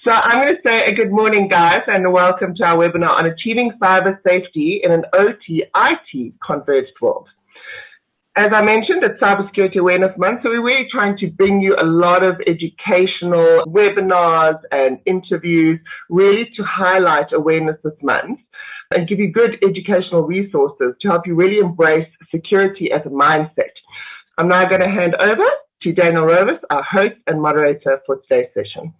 So I'm going to say a good morning, guys, and welcome to our webinar on achieving cyber safety in an OTIT converged world. As I mentioned, it's Cybersecurity Awareness Month, so we're really trying to bring you a lot of educational webinars and interviews, really to highlight awareness this month and give you good educational resources to help you really embrace security as a mindset. I'm now going to hand over to Daniel Rovis, our host and moderator for today's session.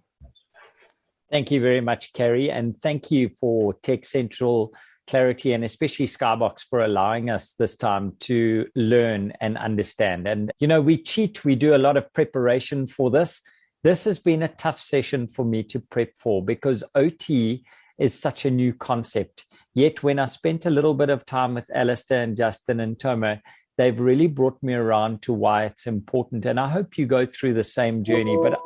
Thank you very much, Carrie, and thank you for Tech Central, Claroty, and especially Skybox for allowing us this time to learn and understand. And, you know, we do a lot of preparation for this. This has been a tough session for me to prep for because OT is such a new concept. Yet when I spent a little bit of time with Alistair and Justin and Tomo, they've really brought me around to why it's important. And I hope you go through the same journey. But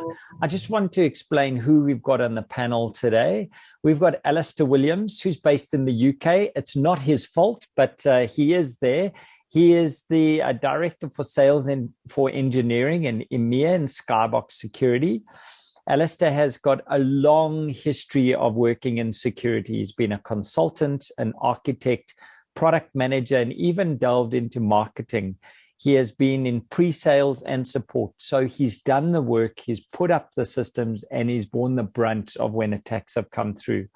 I just want to explain who we've got on the panel today. We've got Alistair Williams, who's based in the UK. It's not his fault, but he is there. He is the Director for Sales and for Engineering in EMEA and Skybox Security. Alistair has got a long history of working in security. He's been a consultant, an architect, product manager, and even delved into marketing. He has been in pre-sales and support. So he's done the work, he's put up the systems, and he's borne the brunt of when attacks have come through.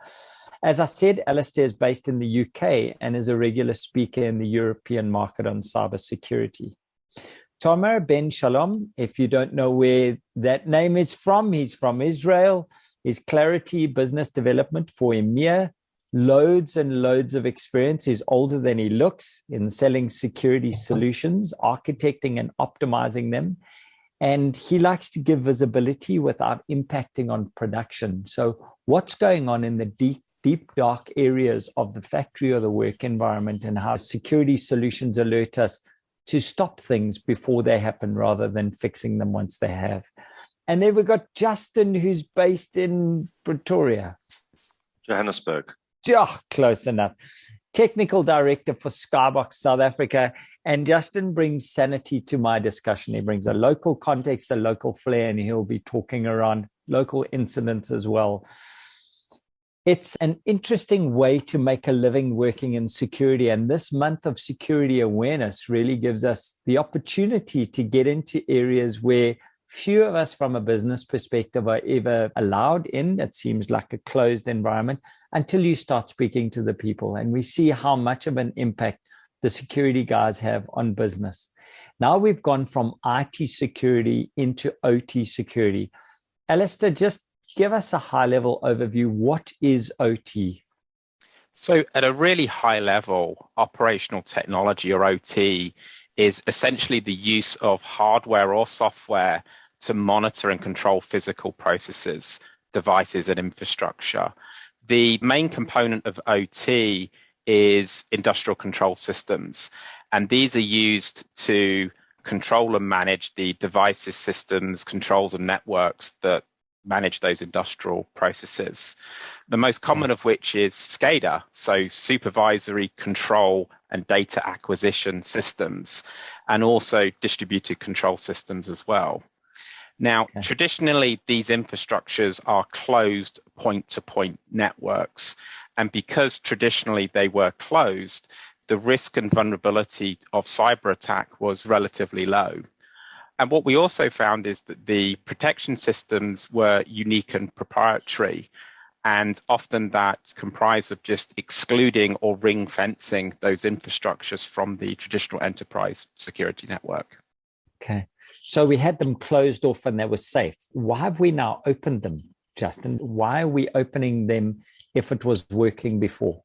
As I said, Alistair is based in the UK and is a regular speaker in the European market on cybersecurity. Tomer Ben Shalom, if you don't know where that name is from, he's from Israel. He's Claroty Business Development for EMEA. Loads and loads of experience. He's older than he looks in selling security solutions, architecting and optimizing them. And he likes to give visibility without impacting on production. So what's going on in the deep, dark areas of the factory or the work environment, and how security solutions alert us to stop things before they happen rather than fixing them once they have. And then we've got Justin, who's based in Pretoria. Johannesburg. Oh, close enough. Technical Director for Skybox South Africa. And Justin brings sanity to my discussion. He brings a local context, a local flair, and he'll be talking around local incidents as well. It's an interesting way to make a living working in security. And this month of security awareness really gives us the opportunity to get into areas where few of us from a business perspective are ever allowed in. It seems like a closed environment until you start speaking to the people, and we see how much of an impact the security guys have on business. Now we've gone from IT security into OT security. Alistair, just give us a high-level overview. What is OT? So at a really high level, operational technology, or OT, is essentially the use of hardware or software to monitor and control physical processes, devices, and infrastructure. The main component of OT is industrial control systems, and these are used to control and manage the devices, systems, controls, and networks that manage those industrial processes. The most common of which is SCADA, so supervisory control and data acquisition systems, and also distributed control systems as well. Now, traditionally, these infrastructures are closed point-to-point networks. And because traditionally they were closed, the risk and vulnerability of cyber attack was relatively low. And what we also found is that the protection systems were unique and proprietary, and often that comprised of just excluding or ring fencing those infrastructures from the traditional enterprise security network. Okay. So we had them closed off and they were safe. Why have we now opened them, Justin? Why are we opening them if it was working before?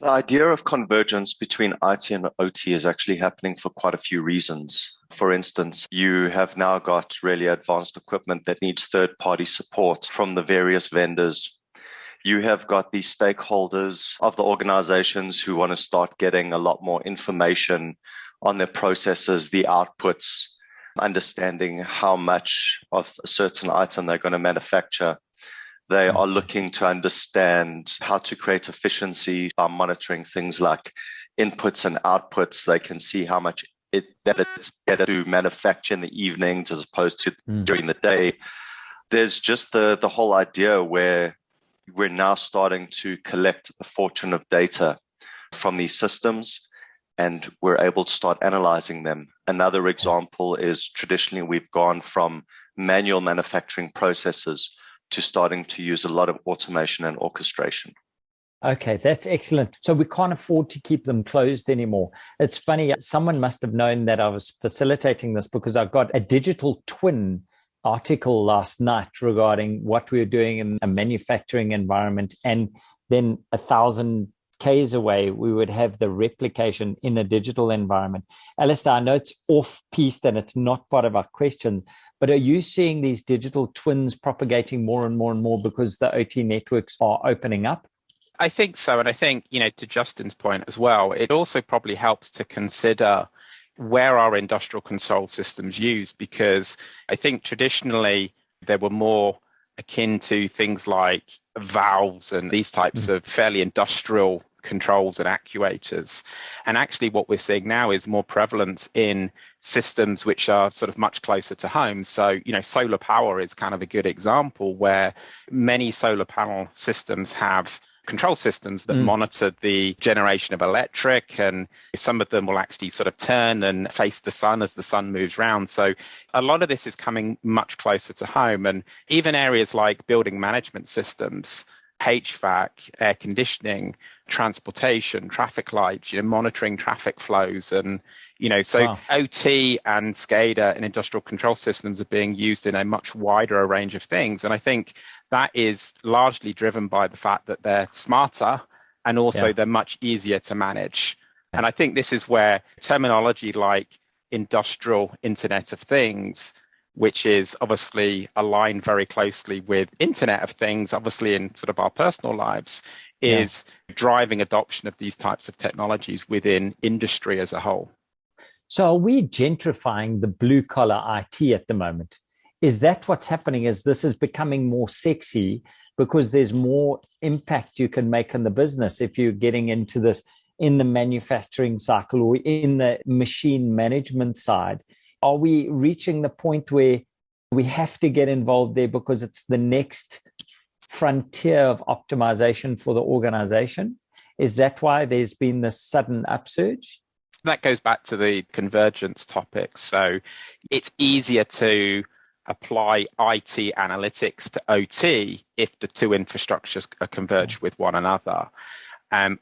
The idea of convergence between IT and OT is actually happening for quite a few reasons. For instance, you have now got really advanced equipment that needs third-party support from the various vendors. You have got the stakeholders of the organizations who want to start getting a lot more information on their processes, the outputs, understanding how much of a certain item they're going to manufacture. They are looking to understand how to create efficiency by monitoring things like inputs and outputs. They can see how much it's better to manufacture in the evenings as opposed to during the day. There's just the whole idea where we're now starting to collect a fortune of data from these systems, and we're able to start analyzing them. Another example is traditionally we've gone from manual manufacturing processes to starting to use a lot of automation and orchestration. Okay, that's excellent. So we can't afford to keep them closed anymore. It's funny, someone must have known that I was facilitating this, because I got a digital twin article last night regarding what we were doing in a manufacturing environment, and then 1,000 Ks away, we would have the replication in a digital environment. Alistair, I know it's off-piste and it's not part of our question, but are you seeing these digital twins propagating more and more and more because the OT networks are opening up? I think so. And I think, to Justin's point as well, it also probably helps to consider where are industrial control systems used, because I think traditionally they were more akin to things like valves and these types of fairly industrial controls and actuators. And actually what we're seeing now is more prevalence in systems which are sort of much closer to home. So, solar power is kind of a good example, where many solar panel systems have control systems that monitor the generation of electric, and some of them will actually sort of turn and face the sun as the sun moves around. So a lot of this is coming much closer to home, and even areas like building management systems, HVAC, air conditioning, transportation, traffic lights, monitoring traffic flows. And, wow. OT and SCADA and industrial control systems are being used in a much wider range of things. And I think that is largely driven by the fact that they're smarter, and also they're much easier to manage. And I think this is where terminology like industrial Internet of Things, which is obviously aligned very closely with Internet of Things, obviously in sort of our personal lives, is driving adoption of these types of technologies within industry as a whole. So are we gentrifying the blue collar IT at the moment? Is that what's happening? Is this is becoming more sexy because there's more impact you can make on the business if you're getting into this in the manufacturing cycle or in the machine management side? Are we reaching the point where we have to get involved there because it's the next frontier of optimization for the organization? Is that why there's been this sudden upsurge? That goes back to the convergence topic. So it's easier to apply IT analytics to OT if the two infrastructures are converged with one another.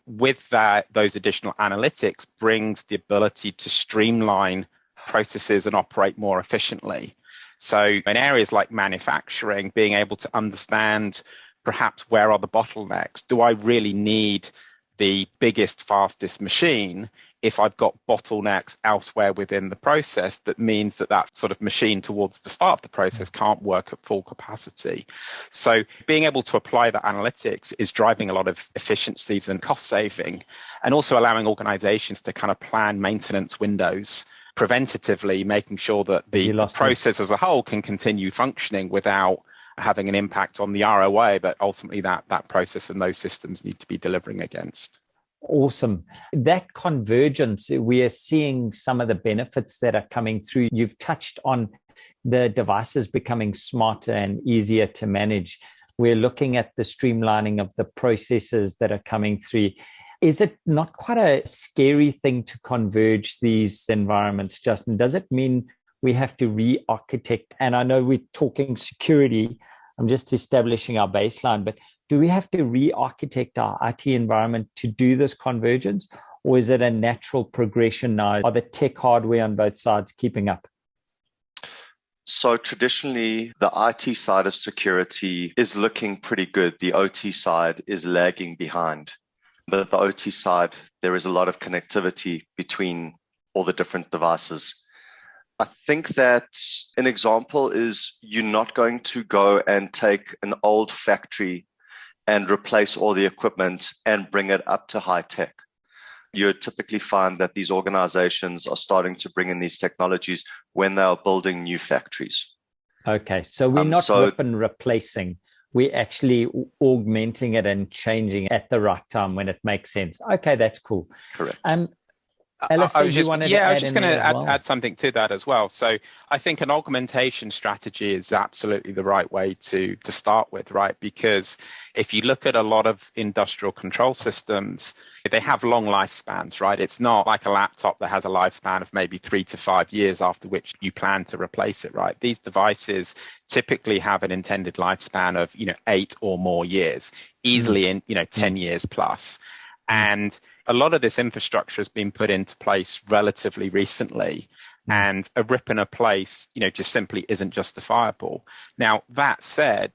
With that, those additional analytics brings the ability to streamline processes and operate more efficiently. So in areas like manufacturing, being able to understand perhaps where are the bottlenecks? Do I really need the biggest, fastest machine if I've got bottlenecks elsewhere within the process? That means that sort of machine towards the start of the process can't work at full capacity. So being able to apply that analytics is driving a lot of efficiencies and cost saving, and also allowing organizations to kind of plan maintenance windows preventatively, making sure that the process as a whole can continue functioning without having an impact on the ROI that ultimately that process and those systems need to be delivering against. Awesome. That convergence, we are seeing some of the benefits that are coming through. You've touched on the devices becoming smarter and easier to manage. We're looking at the streamlining of the processes that are coming through. Is it not quite a scary thing to converge these environments, Justin? Does it mean we have to re-architect? And I know we're talking security. I'm just establishing our baseline, but do we have to re-architect our IT environment to do this convergence, or is it a natural progression now? Are the tech hardware on both sides keeping up? So traditionally, the IT side of security is looking pretty good. The OT side is lagging behind. But the OT side, there is a lot of connectivity between all the different devices. I think that an example is you're not going to go and take an old factory and replace all the equipment and bring it up to high tech. You typically find that these organizations are starting to bring in these technologies when they are building new factories. Okay, so we're not rip and replacing. We're actually augmenting it and changing at the right time when it makes sense. Okay, that's cool. Correct. Alistair, I was just going to well? add something to that as well. So I think an augmentation strategy is absolutely the right way to start with, right? Because if you look at a lot of industrial control systems, they have long lifespans, right? It's not like a laptop that has a lifespan of maybe 3 to 5 years after which you plan to replace it, right? These devices typically have an intended lifespan of, 8 or more years, easily in, 10 years plus. And a lot of this infrastructure has been put into place relatively recently, and a rip and replace, just simply isn't justifiable. Now, that said,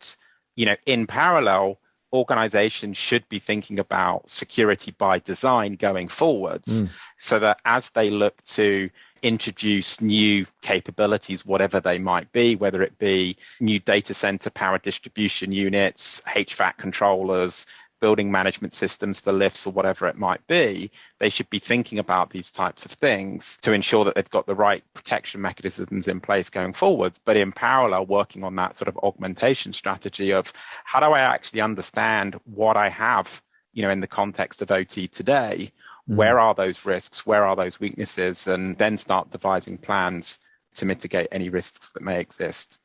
in parallel, organizations should be thinking about security by design going forwards, so that as they look to introduce new capabilities, whatever they might be, whether it be new data center power distribution units, HVAC controllers, building management systems for lifts or whatever it might be, they should be thinking about these types of things to ensure that they've got the right protection mechanisms in place going forwards. But in parallel, working on that sort of augmentation strategy of how do I actually understand what I have, in the context of OT today? Where are those risks? Where are those weaknesses? And then start devising plans to mitigate any risks that may exist.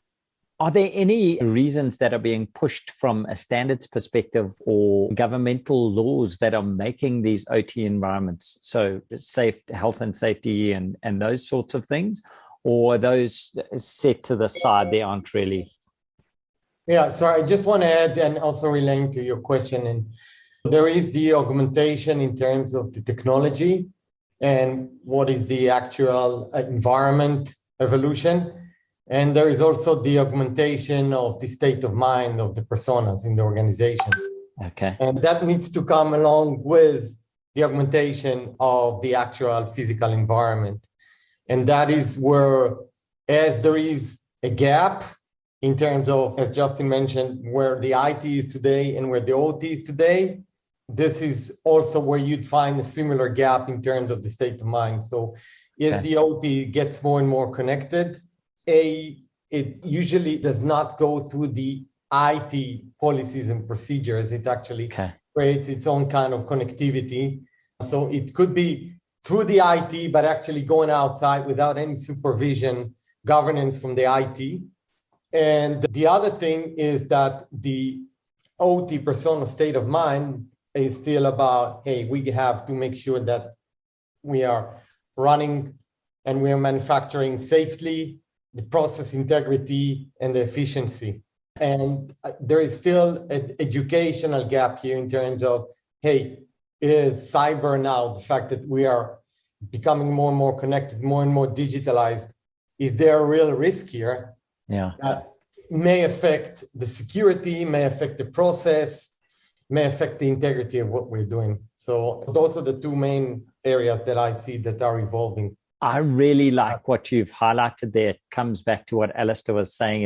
Are there any reasons that are being pushed from a standards perspective or governmental laws that are making these OT environments so safe, health and safety and those sorts of things? Or are those set to the side? They aren't really? Yeah, so I just want to add, and also relating to your question, and there is the augmentation in terms of the technology and what is the actual environment evolution. And there is also the augmentation of the state of mind of the personas in the organization. Okay. And that needs to come along with the augmentation of the actual physical environment. And that is where, as there is a gap in terms of, as Justin mentioned, where the IT is today and where the OT is today, this is also where you'd find a similar gap in terms of the state of mind. So as the OT gets more and more connected, it usually does not go through the IT policies and procedures. It actually creates its own kind of connectivity. So it could be through the IT, but actually going outside without any supervision, governance from the IT. And the other thing is that the OT persona state of mind is still about, hey, we have to make sure that we are running and we are manufacturing safely, the process integrity and the efficiency. And there is still an educational gap here in terms of, hey, is cyber now, the fact that we are becoming more and more connected, more and more digitalized, is there a real risk here? Yeah. That may affect the security, may affect the process, may affect the integrity of what we're doing. So those are the two main areas that I see that are evolving. I really like what you've highlighted there. It comes back to what Alistair was saying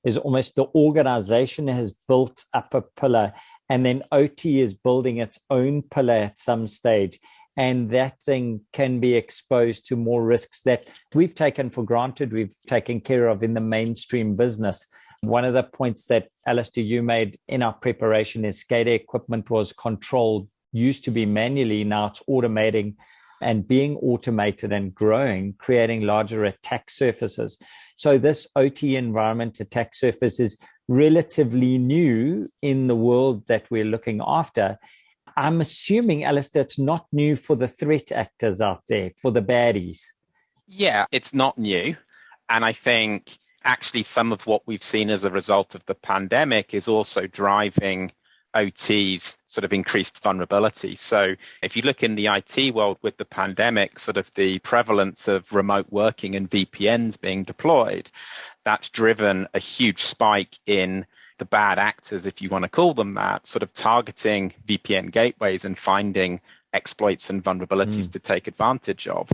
is almost the organization has built up a pillar and then OT is building its own pillar at some stage. And that thing can be exposed to more risks that we've taken for granted, we've taken care of in the mainstream business. One of the points that, Alistair, you made in our preparation is SCADA equipment was controlled, used to be manually, now it's automating and being automated and growing, creating larger attack surfaces. So this OT environment attack surface is relatively new in the world that we're looking after. I'm assuming, Alistair, it's not new for the threat actors out there, for the baddies. Yeah, it's not new. And I think actually some of what we've seen as a result of the pandemic is also driving OT's sort of increased vulnerability. So if you look in the IT world with the pandemic, sort of the prevalence of remote working and VPNs being deployed, that's driven a huge spike in the bad actors, if you want to call them that, sort of targeting VPN gateways and finding exploits and vulnerabilities to take advantage of.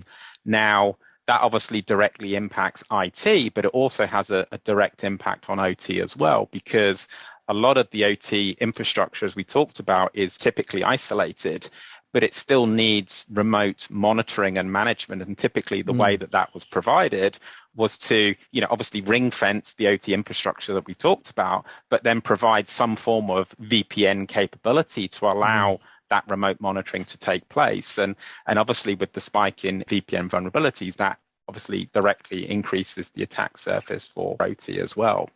Now, that obviously directly impacts IT, but it also has a direct impact on OT as well, because a lot of the OT infrastructure, as we talked about, is typically isolated, but it still needs remote monitoring and management. And typically the way that was provided was to, obviously ring fence the OT infrastructure that we talked about, but then provide some form of VPN capability to allow that remote monitoring to take place. And obviously with the spike in VPN vulnerabilities, that obviously directly increases the attack surface for OT as well.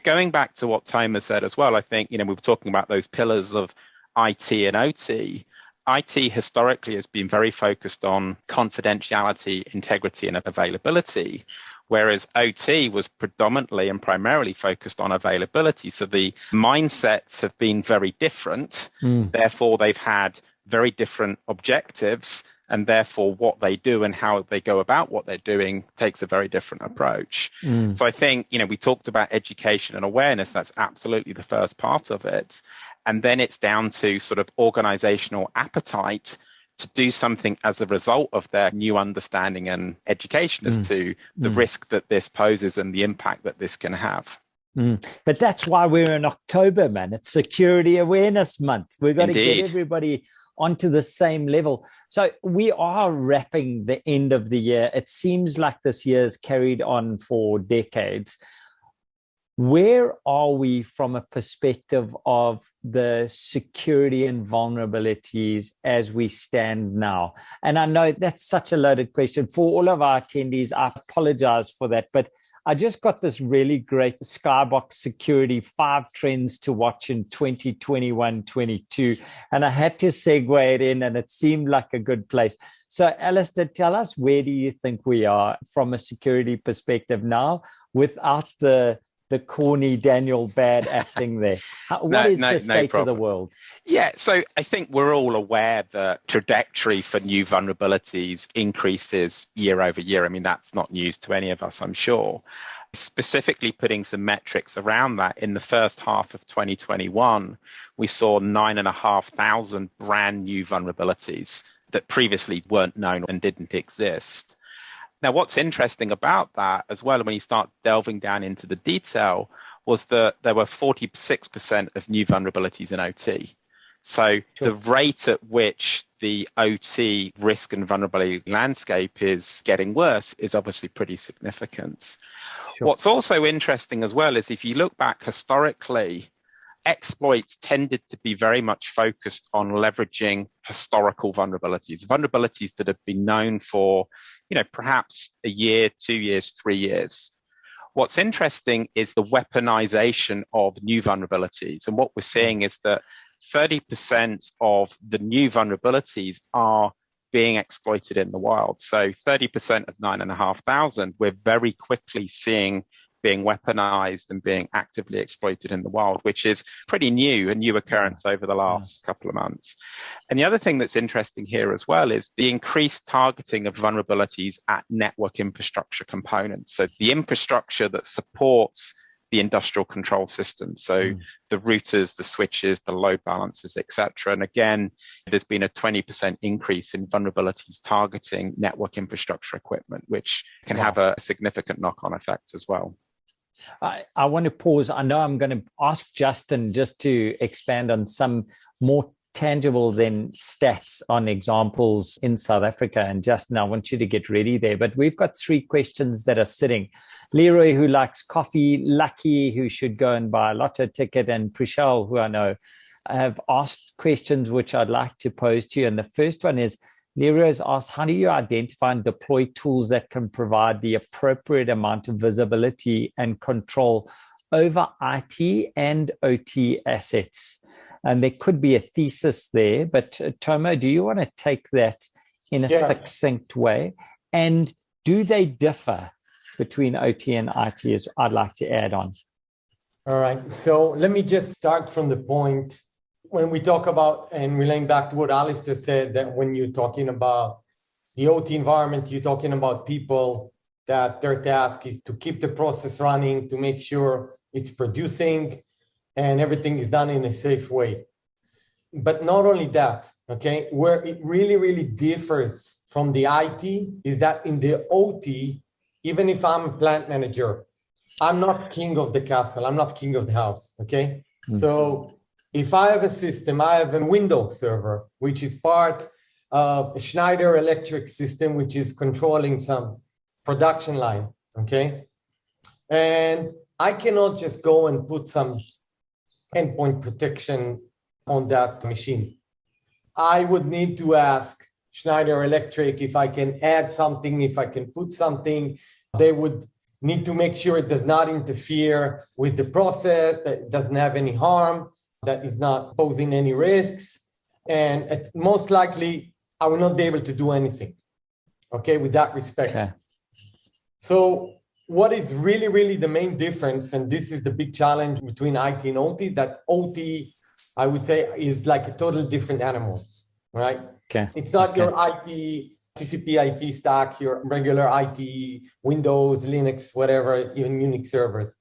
Going back to what Thomas said as well, I think, we were talking about those pillars of IT and OT. IT historically has been very focused on confidentiality, integrity, and availability, whereas OT was predominantly and primarily focused on availability. So the mindsets have been very different. Therefore, they've had very different objectives, and therefore what they do and how they go about what they're doing takes a very different approach. So I think, we talked about education and awareness. That's absolutely the first part of it. And then it's down to sort of organizational appetite to do something as a result of their new understanding and education as to the risk that this poses and the impact that this can have. But that's why we're in October, man. It's Security Awareness Month. We've got to get everybody onto the same level. So we are wrapping the end of the year. It seems like this year's carried on for decades. Where are we from a perspective of the security and vulnerabilities as we stand now? And I know that's such a loaded question. For all of our attendees, I apologize for that, but I just got this really great Skybox Security 5 trends to watch in 2021-22, and I had to segue it in, and it seemed like a good place. So, Alistair, tell us, where do you think we are from a security perspective now without the corny Daniel Bad acting there? What is the state of the world? Yeah, so I think we're all aware that trajectory for new vulnerabilities increases year over year. I mean, that's not news to any of us, I'm sure. Specifically putting some metrics around that, in the first half of 2021, we saw 9,500 brand new vulnerabilities that previously weren't known and didn't exist. Now, what's interesting about that as well, when you start delving down into the detail, was that there were 46% of new vulnerabilities in OT. So the rate at which the OT risk and vulnerability landscape is getting worse is obviously pretty significant. What's also interesting as well is if you look back historically, exploits tended to be very much focused on leveraging historical vulnerabilities that have been known for, perhaps a year, 2 years, 3 years. What's interesting is the weaponization of new vulnerabilities. And what we're seeing is that 30% of the new vulnerabilities are being exploited in the wild. So 30% of 9,500, we're very quickly seeing being weaponized and being actively exploited in the wild, which is pretty new, a new occurrence over the last couple of months. And the other thing that's interesting here as well is the increased targeting of vulnerabilities at network infrastructure components. So the infrastructure that supports the industrial control system. So the routers, the switches, the load balancers, etc. And again, there's been a 20% increase in vulnerabilities targeting network infrastructure equipment, which can have a significant knock-on effect as well. I want to pause. I know I'm going to ask Justin just to expand on some more tangible than stats on examples in South Africa. And Justin, I want you to get ready there. But we've got 3 questions that are sitting. Leroy, who likes coffee, Lucky, who should go and buy a lotto ticket, and Prishal, who I know, have asked questions which I'd like to pose to you. And the first one is, Leroy's asked, how do you identify and deploy tools that can provide the appropriate amount of visibility and control over IT and OT assets? And there could be a thesis there, but Tomo, do you want to take that in a succinct way? And do they differ between OT and IT, as I'd like to add on? All right, so let me just start from the point when we talk about, and relaying back to what Alistair said, that when you're talking about the OT environment, you're talking about people that their task is to keep the process running, to make sure it's producing, and everything is done in a safe way. But not only that, okay, where it really, really differs from the IT is that in the OT, even if I'm a plant manager, I'm not king of the castle, I'm not king of the house, okay? Mm-hmm. So if I have a system, I have a Windows server, which is part of a Schneider Electric system, which is controlling some production line, okay? And I cannot just go and put some endpoint protection on that machine. I would need to ask Schneider Electric if I can add something, if I can put something. They would need to make sure it does not interfere with the process, that it doesn't have any harm, that is not posing any risks. And it's most likely I will not be able to do anything, okay, with that respect. Okay. So what is really, really the main difference, and this is the big challenge between IT and OT, that OT, I would say, is like a totally different animals, right? Okay. It's not your IT, TCP IP stack, your regular IT, Windows, Linux, whatever, even Unix servers.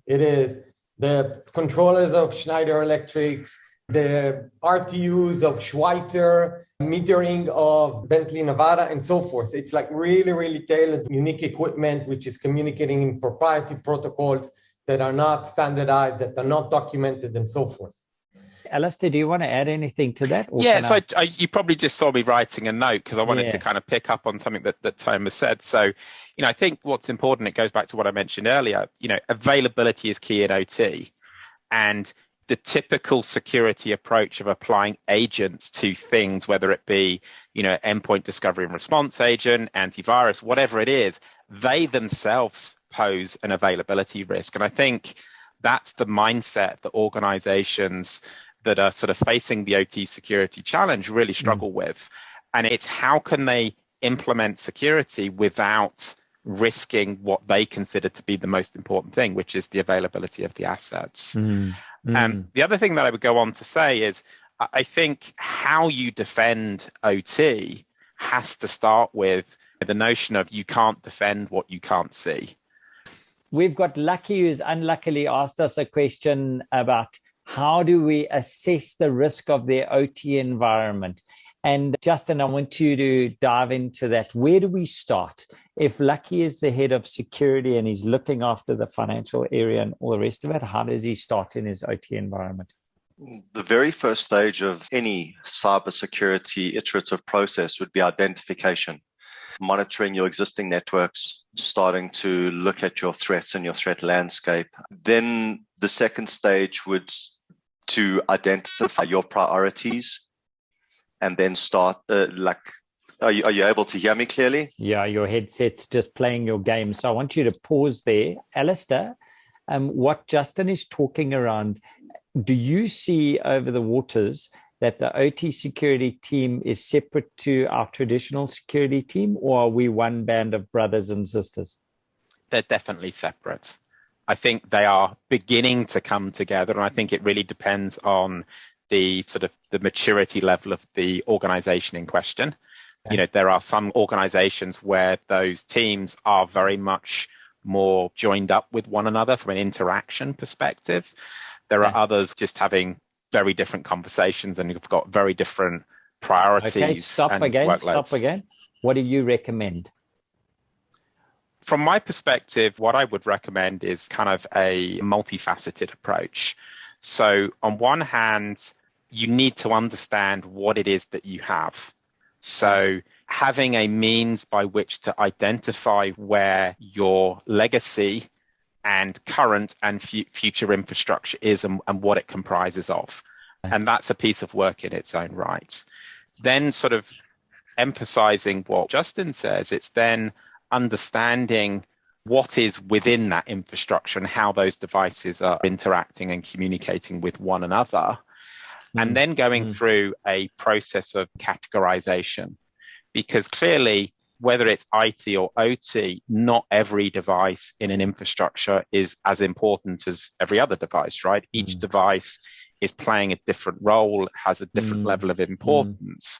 It is the controllers of Schneider Electrics, the RTUs of Schweitzer, metering of Bentley, Nevada, and so forth. It's like really, really tailored, unique equipment, which is communicating in proprietary protocols that are not standardized, that are not documented, and so forth. Alistair, do you want to add anything to that? Yes, you probably just saw me writing a note because I wanted to kind of pick up on something that Thomas said. So, I think what's important, it goes back to what I mentioned earlier, availability is key in OT. And the typical security approach of applying agents to things, whether it be, endpoint discovery and response agent, antivirus, whatever it is, they themselves pose an availability risk. And I think that's the mindset that organizations that are sort of facing the OT security challenge really struggle with. And it's how can they implement security without risking what they consider to be the most important thing, which is the availability of the assets. The other thing that I would go on to say is I think how you defend OT has to start with the notion of you can't defend what you can't see. We've got Lucky, who's unluckily asked us a question about how do we assess the risk of their OT environment? And Justin, I want you to dive into that. Where do we start? If Lucky is the head of security and he's looking after the financial area and all the rest of it, how does he start in his OT environment? The very first stage of any cybersecurity iterative process would be identification. Monitoring your existing networks, starting to look at your threats and your threat landscape. Then the second stage would to identify your priorities and then start are you able to hear me clearly? Yeah, your headset's just playing your game. So I want you to pause there. Alistair, what Justin is talking around, do you see over the waters that the OT security team is separate to our traditional security team, or are we one band of brothers and sisters? They're definitely separate. I think they are beginning to come together, and I think it really depends on the sort of the maturity level of the organization in question. Okay. There are some organizations where those teams are very much more joined up with one another from an interaction perspective. There are others just having very different conversations and you've got very different priorities. Okay, stop again. What do you recommend? From my perspective, what I would recommend is kind of a multifaceted approach. So on one hand, you need to understand what it is that you have. So having a means by which to identify where your legacy and current and future infrastructure is and what it comprises of. And that's a piece of work in its own right. Then sort of emphasizing what Justin says, it's then understanding what is within that infrastructure and how those devices are interacting and communicating with one another. And then going through a process of categorization, because clearly, whether it's IT or OT, not every device in an infrastructure is as important as every other device, right? Each device is playing a different role, has a different level of importance.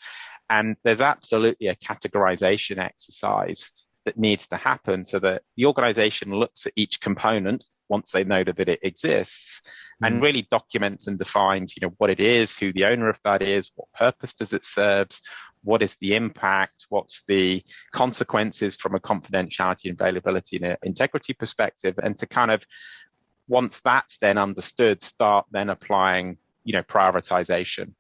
And there's absolutely a categorization exercise that needs to happen so that the organization looks at each component once they know that it exists and really documents and defines, what it is, who the owner of that is, what purpose does it serve, what is the impact, what's the consequences from a confidentiality, availability, and integrity perspective, and to kind of, once that's then understood, start then applying, prioritization.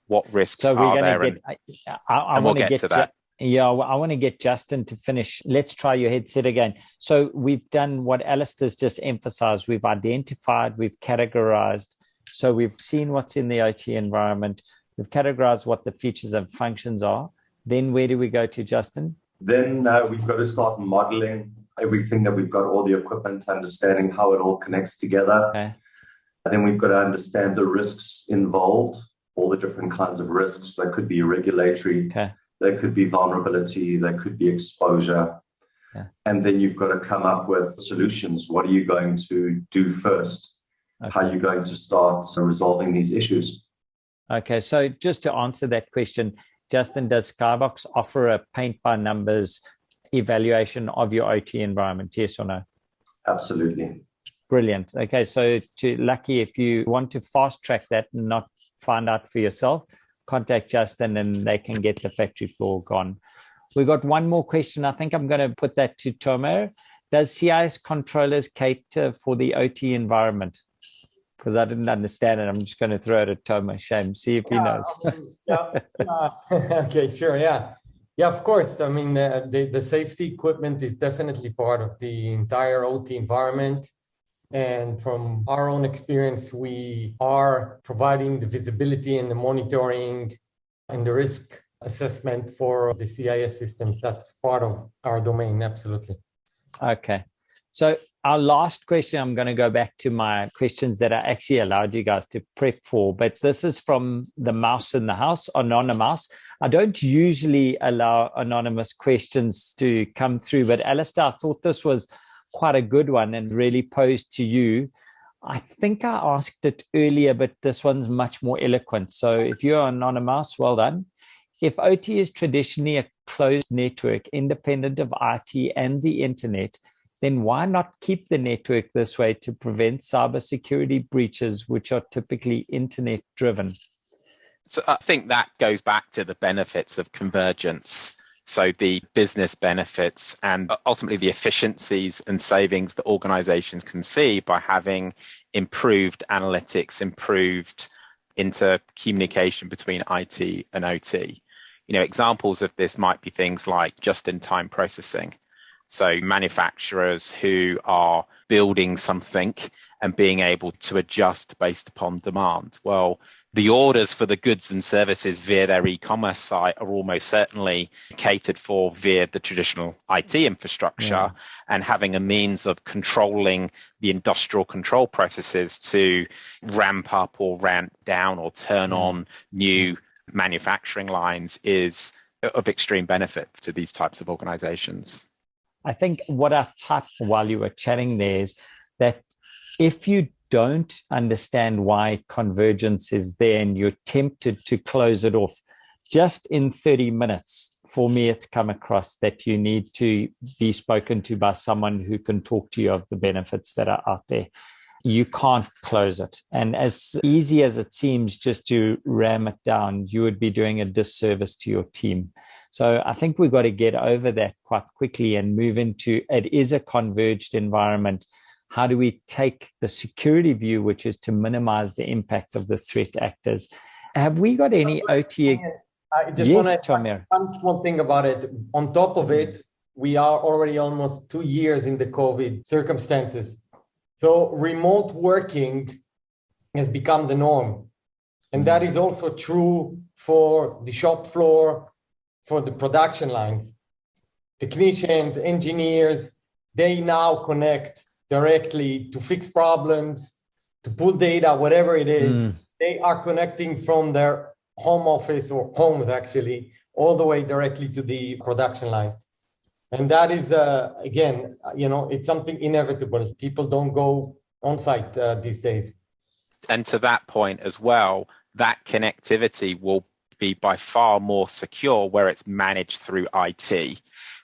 What risks are there? And we'll get to that. Yeah, I want to get Justin to finish. Let's try your headset again. So we've done what Alistair's just emphasized. We've identified, we've categorized. So we've seen what's in the OT environment. We've categorized what the features and functions are. Then where do we go to, Justin? Then we've got to start modeling everything that we've got, all the equipment, understanding how it all connects together. Okay. And then we've got to understand the risks involved, all the different kinds of risks. That could be regulatory, there could be vulnerability, there could be exposure. Yeah. And then you've got to come up with solutions. What are you going to do first? Okay. How are you going to start resolving these issues? Okay, so just to answer that question, Justin, does Skybox offer a paint by numbers evaluation of your OT environment? Yes or no? Absolutely. Brilliant. Okay, so Lucky, if you want to fast track that and not find out for yourself, contact Justin and they can get the factory floor gone. We got one more question. I think I'm going to put that to Tomer. Does CIS controllers cater for the OT environment? Because I didn't understand it. I'm just going to throw it at Tomer. Shame. See if he knows. Okay, sure. Yeah, of course. I mean, the safety equipment is definitely part of the entire OT environment. And from our own experience, we are providing the visibility and the monitoring and the risk assessment for the CIS systems. That's part of our domain, absolutely. Okay. So our last question, I'm going to go back to my questions that I actually allowed you guys to prep for, but this is from the mouse in the house, Anonymous. I don't usually allow anonymous questions to come through, but Alistair, I thought this was quite a good one and really posed to you. I think I asked it earlier, but this one's much more eloquent. So if you're anonymous, well done. If OT is traditionally a closed network, independent of IT and the internet, then why not keep the network this way to prevent cybersecurity breaches, which are typically internet driven? So I think that goes back to the benefits of convergence. So the business benefits and ultimately the efficiencies and savings that organizations can see by having improved analytics, improved intercommunication between IT and OT. You know, examples of this might be things like just-in-time processing. So manufacturers who are building something and being able to adjust based upon demand. Well, the orders for the goods and services via their e-commerce site are almost certainly catered for via the traditional IT infrastructure, and having a means of controlling the industrial control processes to ramp up or ramp down or turn on new manufacturing lines is of extreme benefit to these types of organizations. I think what I typed while you were chatting there is that if you don't understand why convergence is there and you're tempted to close it off, just in 30 minutes, for me, it's come across that you need to be spoken to by someone who can talk to you of the benefits that are out there. You can't close it. And as easy as it seems just to ram it down, you would be doing a disservice to your team. So I think we've got to get over that quite quickly and move into, it is a converged environment. How do we take the security view, which is to minimize the impact of the threat actors? Have we got any OT? I just want to add one thing about it. On top of it, we are already almost 2 years in the COVID circumstances. So remote working has become the norm. And that is also true for the shop floor, for the production lines. Technicians, engineers, they now connect directly to fix problems, to pull data, whatever it is. They are connecting from their home office or homes, actually, all the way directly to the production line. And that is, again, it's something inevitable. People don't go on site these days. And to that point as well, that connectivity will be by far more secure where it's managed through IT.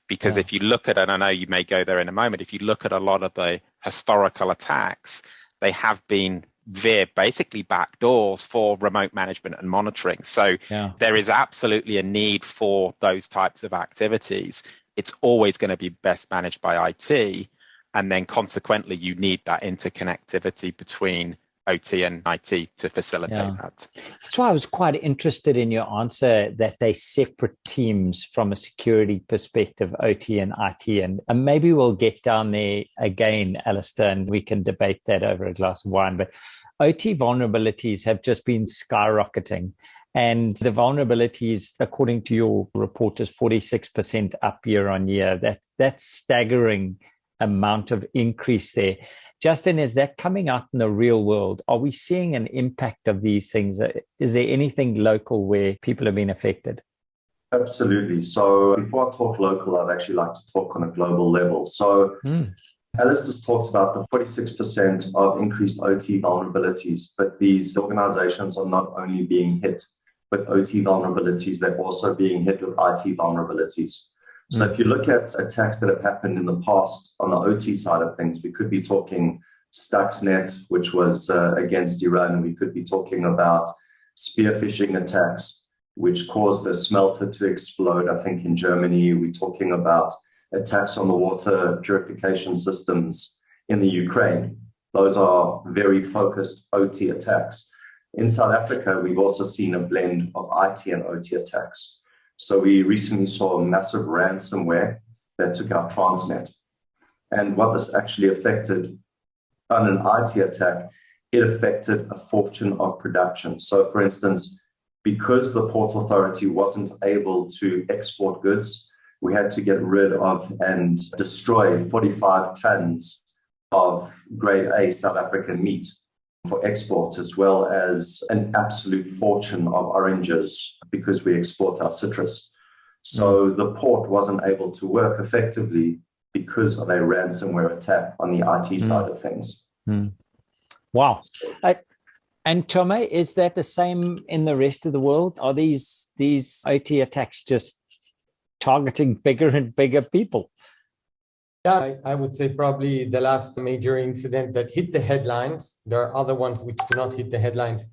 Because if you look at it, and I know you may go there in a moment, if you look at a lot of the historical attacks, they have been via basically backdoors for remote management and monitoring. So there is absolutely a need for those types of activities. It's always going to be best managed by IT. And then consequently, you need that interconnectivity between OT and IT to facilitate that. That's why I was quite interested in your answer that they separate teams from a security perspective, OT and IT. And maybe we'll get down there again, Alistair, and we can debate that over a glass of wine. But OT vulnerabilities have just been skyrocketing. And the vulnerabilities, according to your report, is 46% up year on year. That's staggering amount of increase there. Justin, is that coming out in the real world? Are we seeing an impact of these things? Is there anything local where people have been affected? Absolutely. So before I talk local, I'd actually like to talk on a global level. So Alice just talked about the 46% of increased OT vulnerabilities, but these organizations are not only being hit with OT vulnerabilities, they're also being hit with IT vulnerabilities. So if you look at attacks that have happened in the past on the OT side of things, we could be talking Stuxnet, which was against Iran. We could be talking about spear phishing attacks, which caused the smelter to explode, I think, in Germany. We're talking about attacks on the water purification systems in the Ukraine. Those are very focused OT attacks. In South Africa, we've also seen a blend of IT and OT attacks. So we recently saw a massive ransomware that took out Transnet. And what this actually affected on an IT attack, it affected a fortune of production. So for instance, because the Port Authority wasn't able to export goods, we had to get rid of and destroy 45 tons of grade A South African meat for export, as well as an absolute fortune of oranges because we export our citrus. So the port wasn't able to work effectively because of a ransomware attack on the IT side of things. Wow. And Tome, is that the same in the rest of the world? Are these OT attacks just targeting bigger and bigger people? Yeah, I would say probably the last major incident that hit the headlines. There are other ones which do not hit the headlines.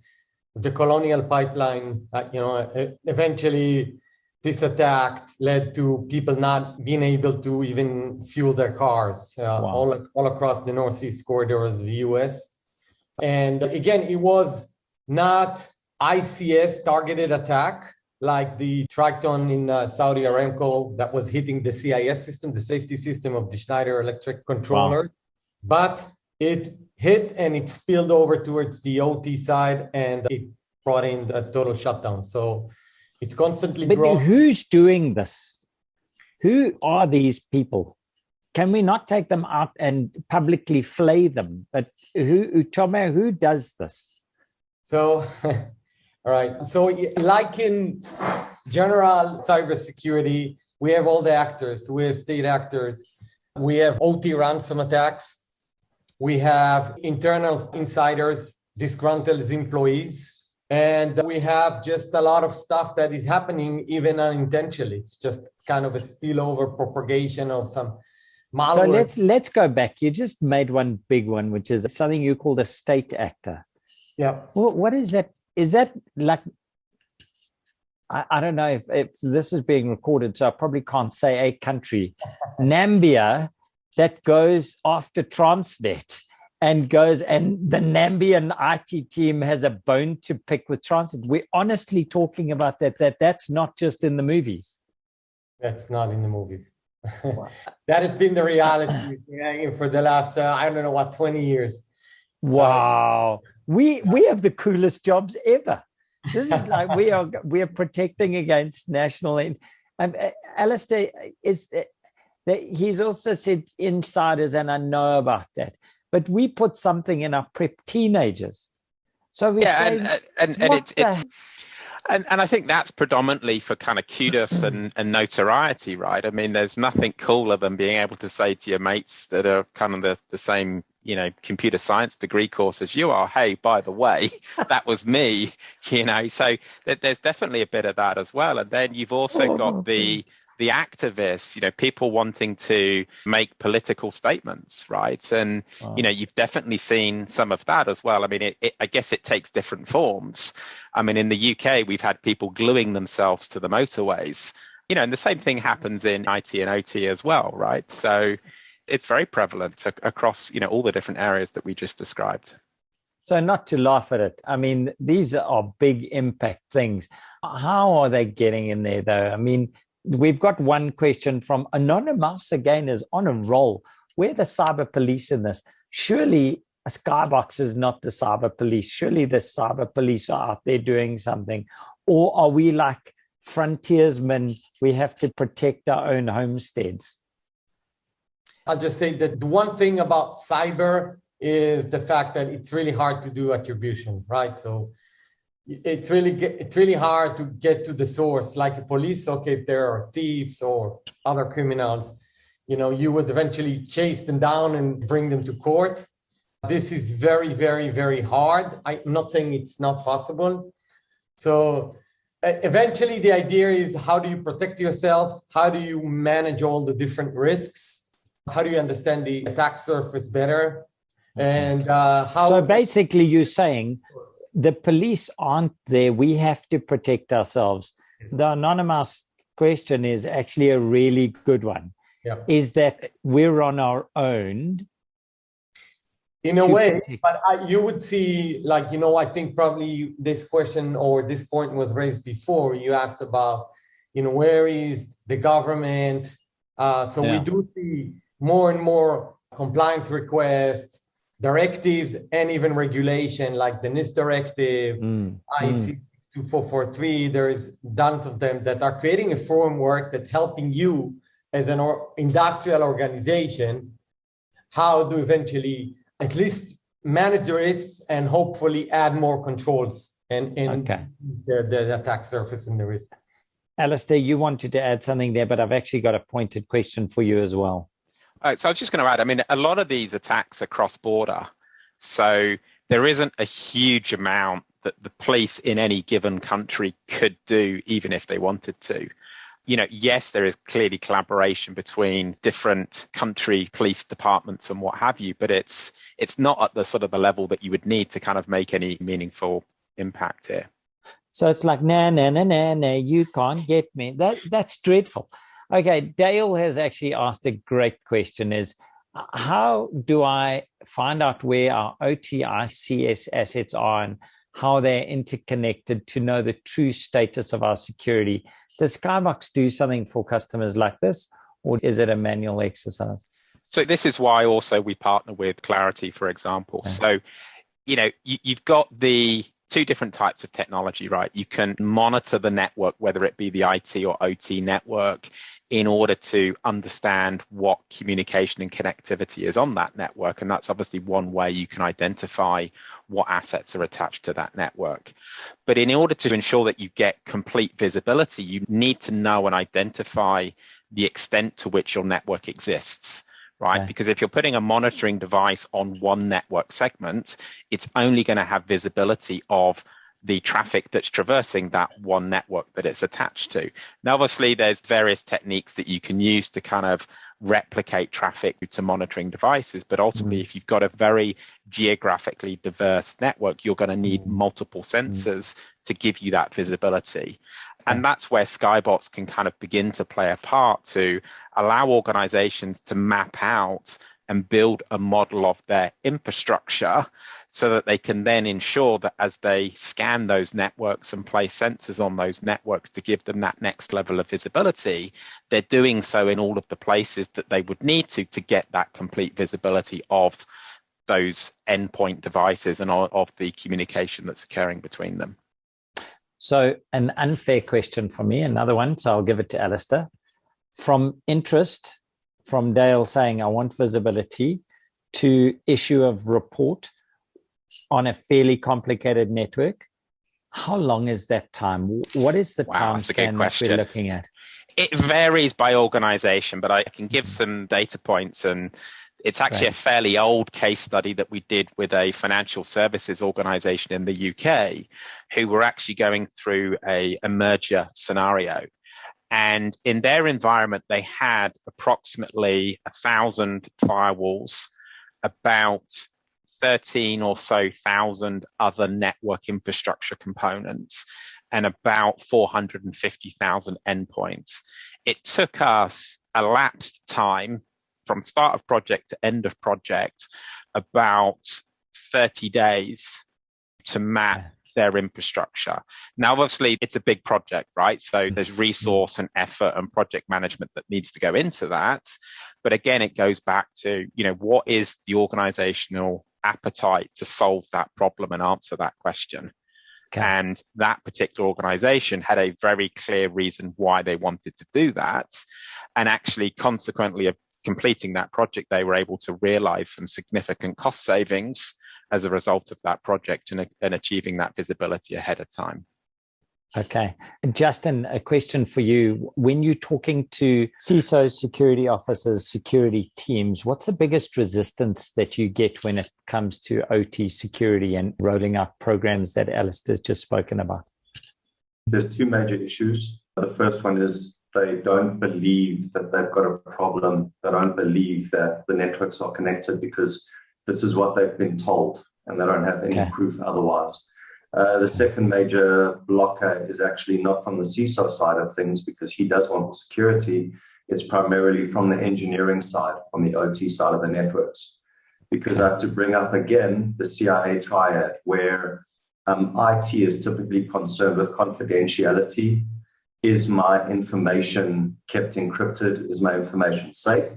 The Colonial Pipeline, eventually this attack led to people not being able to even fuel their cars all across the Northeast corridor of the US. And again, it was not ICS targeted attack like the Triton in Saudi Aramco that was hitting the CIS system, the safety system of the Schneider electric controller. But it hit and it spilled over towards the OT side and it brought in a total shutdown. So it's constantly growing. But who's doing this? Who are these people? Can we not take them out and publicly flay them? But who does this? So, all right. So like in general cybersecurity, we have all the actors. We have state actors. We have OT ransom attacks. We have internal insiders, disgruntled employees. And we have just a lot of stuff that is happening even unintentionally. It's just kind of a spillover propagation of some malware. So let's go back. You just made one big one, which is something you called a state actor. Yeah. Well, what is that? Is that like, I don't know if this is being recorded, so I probably can't say a country, Nambia, that goes after Transnet and the Nambian IT team has a bone to pick with Transnet. We're honestly talking about that's not just in the movies. That's not in the movies. Wow. That has been the reality for the last, 20 years. Wow. We have the coolest jobs ever. This is like we are protecting against national. Alistair, he's also said insiders, and I know about that. But we put something in our prep teenagers. So we say, and I think that's predominantly for kind of kudos and notoriety, right? I mean, there's nothing cooler than being able to say to your mates that are kind of the same, computer science degree course as you are, hey, by the way, that was me, so there's definitely a bit of that as well. And then you've also got the activists, people wanting to make political statements, right? And, you've definitely seen some of that as well. I mean, I guess it takes different forms. I mean, in the UK, we've had people gluing themselves to the motorways, and the same thing happens in IT and OT as well, right? So it's very prevalent across, all the different areas that we just described. So not to laugh at it. I mean, these are big impact things. How are they getting in there, though? I mean, we've got one question from Anonymous, again, is on a roll. We're the cyber police in this. Surely a Skybox is not the cyber police. Surely the cyber police are out there doing something. Or are we like frontiersmen? We have to protect our own homesteads. I'll just say that the one thing about cyber is the fact that it's really hard to do attribution, right? So it's really hard to get to the source. Like a police, okay, if there are thieves or other criminals, you would eventually chase them down and bring them to court. This is very, very, very hard. I'm not saying it's not possible. So eventually the idea is, how do you protect yourself? How do you manage all the different risks? How do you understand the attack surface better? And how... So basically you're saying the police aren't there. We have to protect ourselves. The anonymous question is actually a really good one. Yeah. Is that we're on our own. In a way, but you would see, I think probably this question or this point was raised before. You asked about, where is the government? We do see more and more compliance requests, directives, and even regulation, like the NIST directive, IEC 62443. There is dozens of them that are creating a framework that's helping you as an industrial organization, how to eventually at least manage the risks and hopefully add more controls and the attack surface and the risk. Alistair, you wanted to add something there, but I've actually got a pointed question for you as well. All right, so I was just going to add, a lot of these attacks are cross-border. So there isn't a huge amount that the police in any given country could do, even if they wanted to. Yes, there is clearly collaboration between different country police departments and what have you, but it's not at the sort of the level that you would need to kind of make any meaningful impact here. So it's like, nah, you can't get me. That's dreadful. Okay, Dale has actually asked a great question, is how do I find out where our OTICS assets are and how they're interconnected to know the true status of our security? Does Skybox do something for customers like this, or is it a manual exercise? So this is why also we partner with Claroty, for example. Okay. So, you've got the two different types of technology, right? You can monitor the network, whether it be the IT or OT network, in order to understand what communication and connectivity is on that network. And that's obviously one way you can identify what assets are attached to that network. But in order to ensure that you get complete visibility, you need to know and identify the extent to which your network exists, right? Okay. Because if you're putting a monitoring device on one network segment, it's only going to have visibility of the traffic that's traversing that one network that it's attached to. Now, obviously, there's various techniques that you can use to kind of replicate traffic to monitoring devices, but ultimately, if you've got a very geographically diverse network, you're going to need multiple sensors to give you that visibility. And that's where Skybox can kind of begin to play a part to allow organizations to map out and build a model of their infrastructure so that they can then ensure that as they scan those networks and place sensors on those networks to give them that next level of visibility, they're doing so in all of the places that they would need to get that complete visibility of those endpoint devices and of the communication that's occurring between them. So an unfair question for me, another one, so I'll give it to Alistair. From interest, from Dale saying, I want visibility, to issue of report on a fairly complicated network, how long is that time? What is the time span that we're looking at? It varies by organization, but I can give some data points. And it's actually a fairly old case study that we did with a financial services organization in the UK who were actually going through a merger scenario. And in their environment, they had approximately 1,000 firewalls, about 13 or so thousand other network infrastructure components, and about 450,000 endpoints. It took us elapsed time from start of project to end of project, about 30 days to map their infrastructure. Now, obviously, it's a big project, right? So there's resource and effort and project management that needs to go into that. But again, it goes back to, what is the organizational appetite to solve that problem and answer that question. Okay. And that particular organization had a very clear reason why they wanted to do that. And actually, consequently of completing that project, they were able to realize some significant cost savings as a result of that project and achieving that visibility ahead of time. Okay. Justin, a question for you. When you're talking to CISOs, security officers, security teams, what's the biggest resistance that you get when it comes to OT security and rolling out programs that Alistair's just spoken about? There's two major issues. The first one is they don't believe that they've got a problem. They don't believe that the networks are connected because this is what they've been told and they don't have any proof otherwise. The second major blocker is actually not from the CISO side of things because he does want the security. It's primarily from the engineering side, from the OT side of the networks. Because I have to bring up again the CIA triad where IT is typically concerned with confidentiality. Is my information kept encrypted? Is my information safe?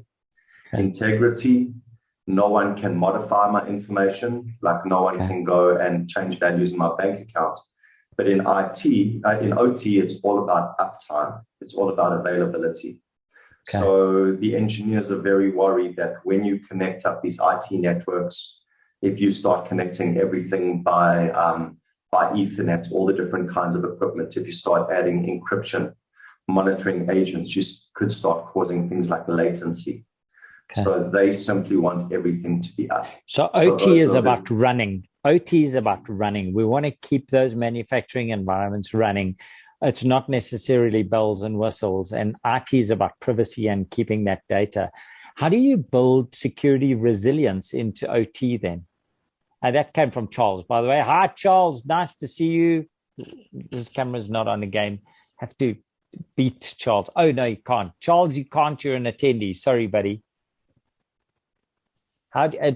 Integrity. No one can modify my information, like no one can go and change values in my bank account. But in OT, it's all about uptime. It's all about availability. So the engineers are very worried that when you connect up these IT networks, if you start connecting everything by Ethernet, all the different kinds of equipment, if you start adding encryption, monitoring agents, you could start causing things like latency. So they simply want everything to be up. So OT is about running. OT is about running. We want to keep those manufacturing environments running. It's not necessarily bells and whistles. And IT is about privacy and keeping that data. How do you build security resilience into OT then? And that came from Charles, by the way. Hi, Charles. Nice to see you. His camera's not on again. Have to beat Charles. Oh, no, you can't. Charles, you can't. You're an attendee. Sorry, buddy.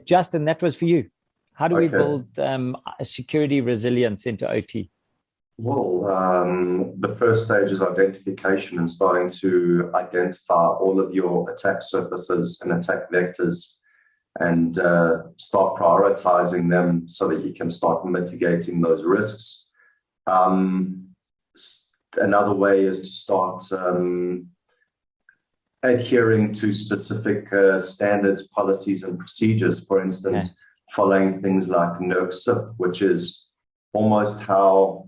Justin, that was for you. How do we build security resilience into OT? Well, the first stage is identification and starting to identify all of your attack surfaces and attack vectors and start prioritizing them so that you can start mitigating those risks. Another way is to start adhering to specific standards, policies, and procedures. For instance, following things like NERC-CIP, which is almost how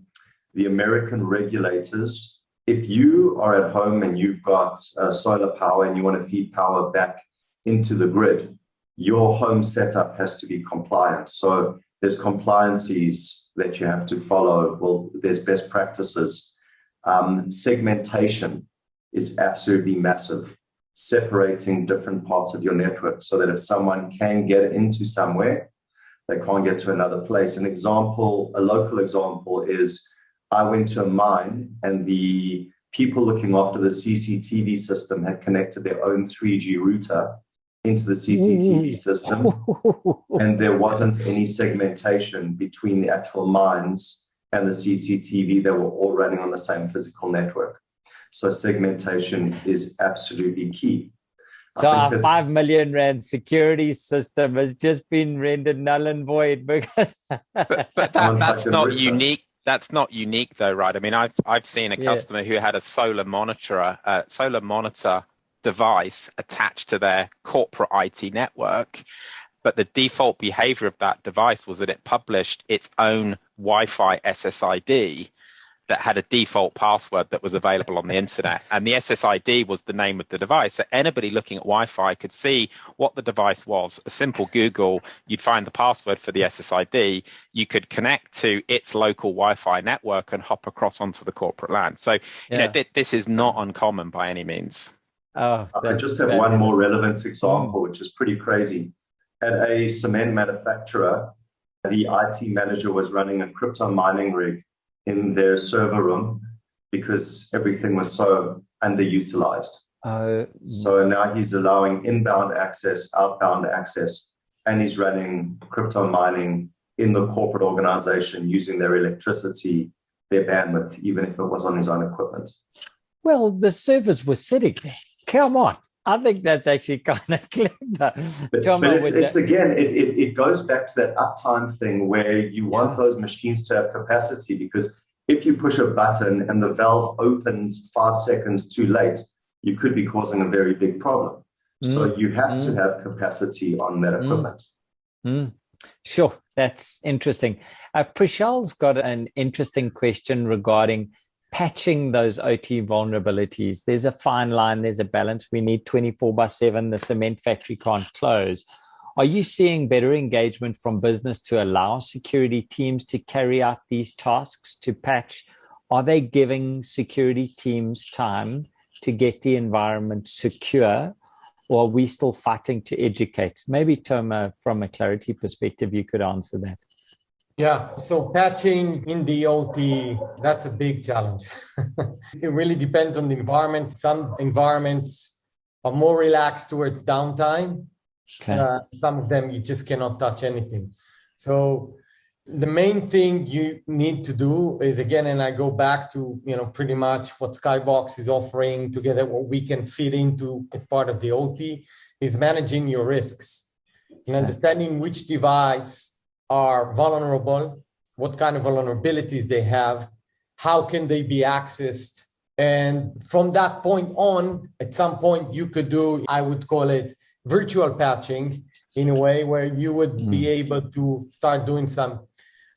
the American regulators, if you are at home and you've got solar power and you want to feed power back into the grid, your home setup has to be compliant. So there's compliances that you have to follow. Well, there's best practices. Segmentation is absolutely massive. Separating different parts of your network so that if someone can get into somewhere, they can't get to another place. A local example is I went to a mine and the people looking after the CCTV system had connected their own 3G router into the CCTV system, and there wasn't any segmentation between the actual mines and the CCTV. They were all running on the same physical network. So segmentation is absolutely key. So our 5 million rand security system has just been rendered null and void because but that's not unique. That's not unique though, right? I mean, I've seen a customer who had a solar monitor device attached to their corporate IT network, but the default behavior of that device was that it published its own Wi-Fi SSID that had a default password that was available on the internet. And the SSID was the name of the device. So anybody looking at Wi-Fi could see what the device was. A simple Google, you'd find the password for the SSID. You could connect to its local Wi-Fi network and hop across onto the corporate LAN. So you know, this is not uncommon by any means. I just have one more relevant example, which is pretty crazy. At a cement manufacturer, the IT manager was running a crypto mining rig in their server room because everything was so underutilized. So now he's allowing inbound access, outbound access, and he's running crypto mining in the corporate organization using their electricity, their bandwidth, even if it was on his own equipment. Well, the servers were sitting there. Come on. I think that's actually kind of clever. But it's again, it goes back to that uptime thing where you want those machines to have capacity, because if you push a button and the valve opens 5 seconds too late, you could be causing a very big problem. So you have to have capacity on that equipment. Sure, that's interesting. Prishal's got an interesting question regarding patching those OT vulnerabilities. There's a fine line, there's a balance. We need 24/7. The cement factory can't close. Are you seeing better engagement from business to allow security teams to carry out these tasks to patch? Are they giving security teams time to get the environment secure, or are we still fighting to educate? Maybe, Toma, from a Claroty perspective, you could answer that. Yeah, so patching in the OT, that's a big challenge. It really depends on the environment. Some environments are more relaxed towards downtime. Some of them, you just cannot touch anything. So the main thing you need to do is, again, and I go back to, pretty much what Skybox is offering together, what we can fit into as part of the OT, is managing your risks and understanding which device are vulnerable, what kind of vulnerabilities they have, how can they be accessed. And from that point on, at some point you could do, I would call it virtual patching, in a way where you would be able to start doing some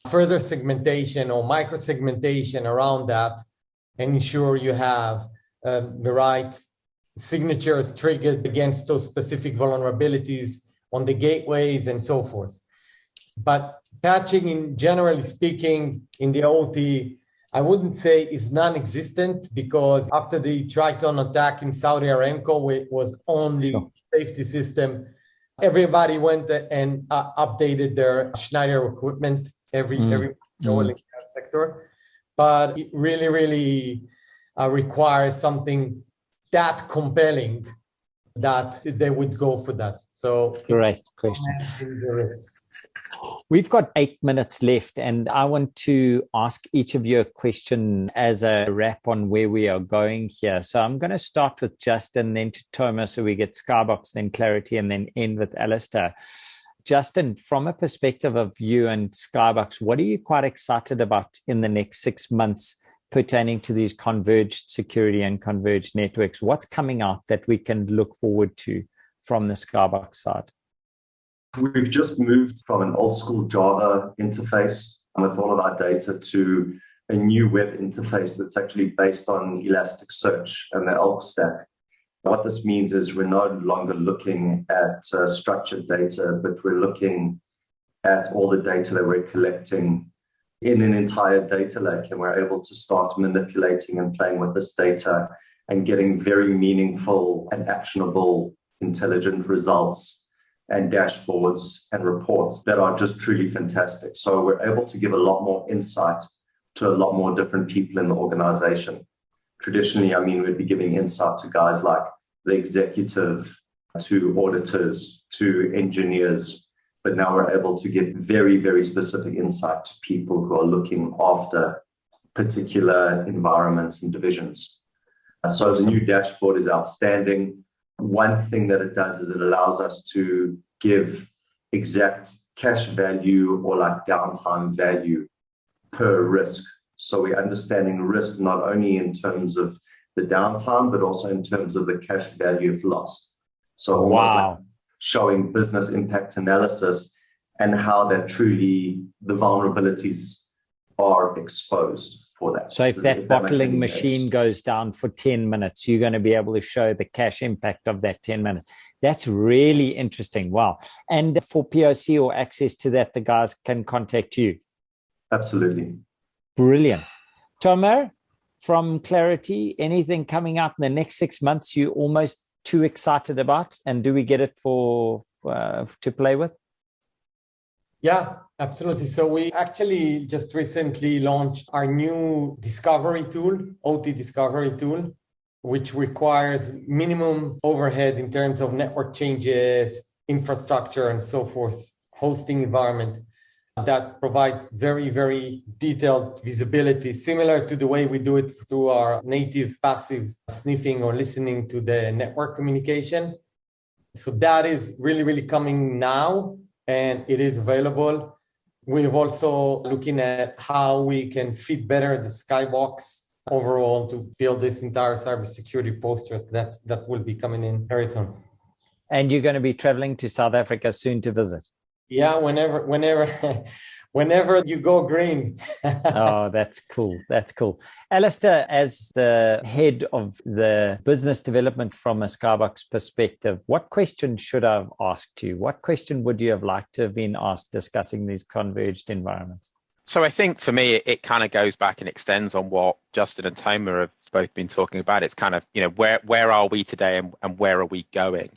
further segmentation or micro segmentation around that and ensure you have the right signatures triggered against those specific vulnerabilities on the gateways and so forth. But patching, in generally speaking, in the OT, I wouldn't say is non-existent, because after the Tricon attack in Saudi Aramco, it was only safety system. Everybody went and updated their Schneider equipment, every oil and gas sector. But it really, really requires something that compelling that they would go for that. So, great question. We've got 8 minutes left, and I want to ask each of you a question as a wrap on where we are going here. So I'm going to start with Justin, then to Toma, so we get Skybox, then Claroty, and then end with Alistair. Justin, from a perspective of you and Skybox, what are you quite excited about in the next 6 months pertaining to these converged security and converged networks? What's coming out that we can look forward to from the Skybox side? We've just moved from an old school Java interface with all of our data to a new web interface that's actually based on Elasticsearch and the ELK stack. What this means is we're no longer looking at structured data, but we're looking at all the data that we're collecting in an entire data lake, and we're able to start manipulating and playing with this data and getting very meaningful and actionable, intelligent results and dashboards and reports that are just truly fantastic. So we're able to give a lot more insight to a lot more different people in the organization. Traditionally, we'd be giving insight to guys like the executive, to auditors, to engineers, but now we're able to give very, very specific insight to people who are looking after particular environments and divisions. So the new dashboard is outstanding. One thing that it does is it allows us to give exact cash value or like downtime value per risk. So we're understanding risk not only in terms of the downtime, but also in terms of the cash value of loss. So like showing business impact analysis and how that truly the vulnerabilities are exposed for that. So if that bottling machine goes down for 10 minutes, you're going to be able to show the cash impact of that 10 minutes. That's really interesting. Wow. And for POC or access to that, the guys can contact you. Absolutely. Brilliant. Toma, from Claroty, anything coming out in the next 6 months you're almost too excited about? And do we get it to play with? Yeah, absolutely. So we actually just recently launched our new discovery tool, OT discovery tool, which requires minimum overhead in terms of network changes, infrastructure, and so forth, hosting environment. that provides very, very detailed visibility, similar to the way we do it through our native passive sniffing or listening to the network communication. So that is really, really coming now, and it is available. We're also looking at how we can fit better the Skybox overall to build this entire cybersecurity poster that will be coming in very soon. And you're going to be traveling to South Africa soon to visit. Yeah, whenever you go green. Oh, that's cool. That's cool. Alistair, as the head of the business development from a Skybox perspective, what question should I have asked you? What question would you have liked to have been asked discussing these converged environments? So I think for me, it kind of goes back and extends on what Justin and Toma have both been talking about. It's kind of, where are we today and where are we going?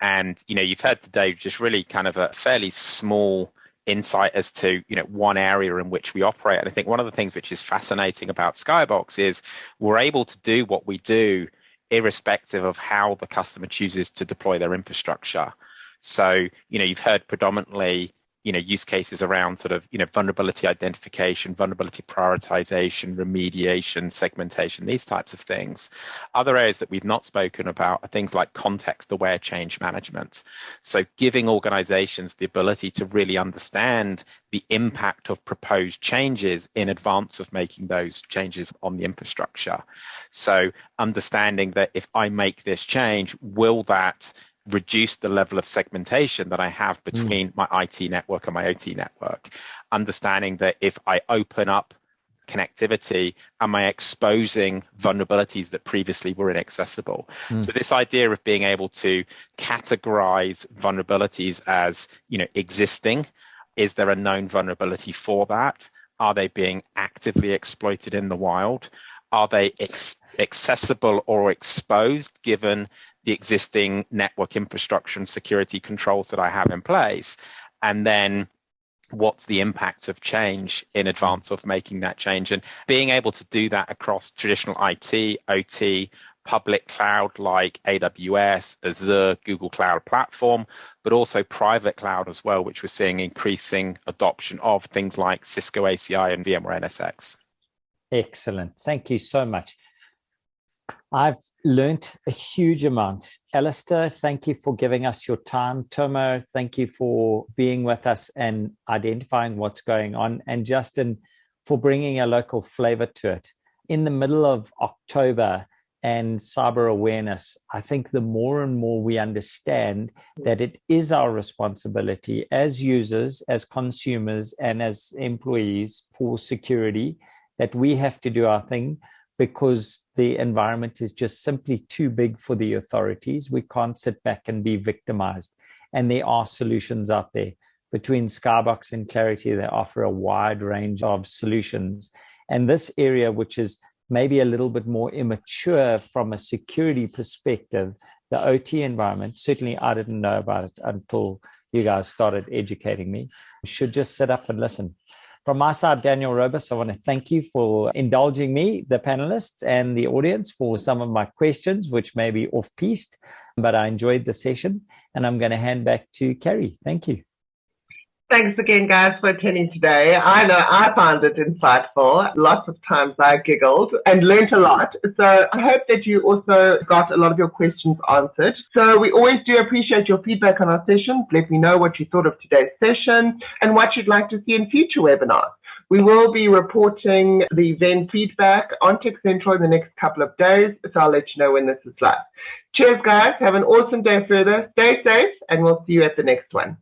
And, you've heard today just really kind of a fairly small insight as to, one area in which we operate. And I think one of the things which is fascinating about Skybox is we're able to do what we do irrespective of how the customer chooses to deploy their infrastructure. So, you've heard predominantly, use cases around sort of, vulnerability identification, vulnerability prioritization, remediation, segmentation, these types of things. Other areas that we've not spoken about are things like context-aware change management. So giving organizations the ability to really understand the impact of proposed changes in advance of making those changes on the infrastructure. So understanding that if I make this change, will that reduce the level of segmentation that I have between my IT network and my OT network. Understanding that if I open up connectivity, am I exposing vulnerabilities that previously were inaccessible? So this idea of being able to categorize vulnerabilities as, existing, is there a known vulnerability for that? Are they being actively exploited in the wild? Are they accessible or exposed given the existing network infrastructure and security controls that I have in place? And then what's the impact of change in advance of making that change? And being able to do that across traditional IT, OT, public cloud like AWS, Azure, Google Cloud Platform, but also private cloud as well, which we're seeing increasing adoption of things like Cisco ACI and VMware NSX. Excellent. Thank you so much. I've learned a huge amount. Alistair, thank you for giving us your time. Toma, thank you for being with us and identifying what's going on. And Justin, for bringing a local flavor to it. In the middle of October and cyber awareness, I think the more and more we understand that it is our responsibility as users, as consumers, and as employees for security, that we have to do our thing, because the environment is just simply too big for the authorities. We can't sit back and be victimized. And there are solutions out there. Between Skybox and Claroty, they offer a wide range of solutions. And this area, which is maybe a little bit more immature from a security perspective, the OT environment, certainly I didn't know about it until you guys started educating me, should just sit up and listen. From my side, Daniel Robus, I want to thank you for indulging me, the panelists and the audience, for some of my questions, which may be off-piste, but I enjoyed the session, and I'm going to hand back to Carrie. Thank you. Thanks again, guys, for attending today. I know I found it insightful. Lots of times I giggled and learned a lot. So I hope that you also got a lot of your questions answered. So we always do appreciate your feedback on our sessions. Let me know what you thought of today's session and what you'd like to see in future webinars. We will be reporting the event feedback on Tech Central in the next couple of days, so I'll let you know when this is live. Cheers, guys. Have an awesome day further. Stay safe, and we'll see you at the next one.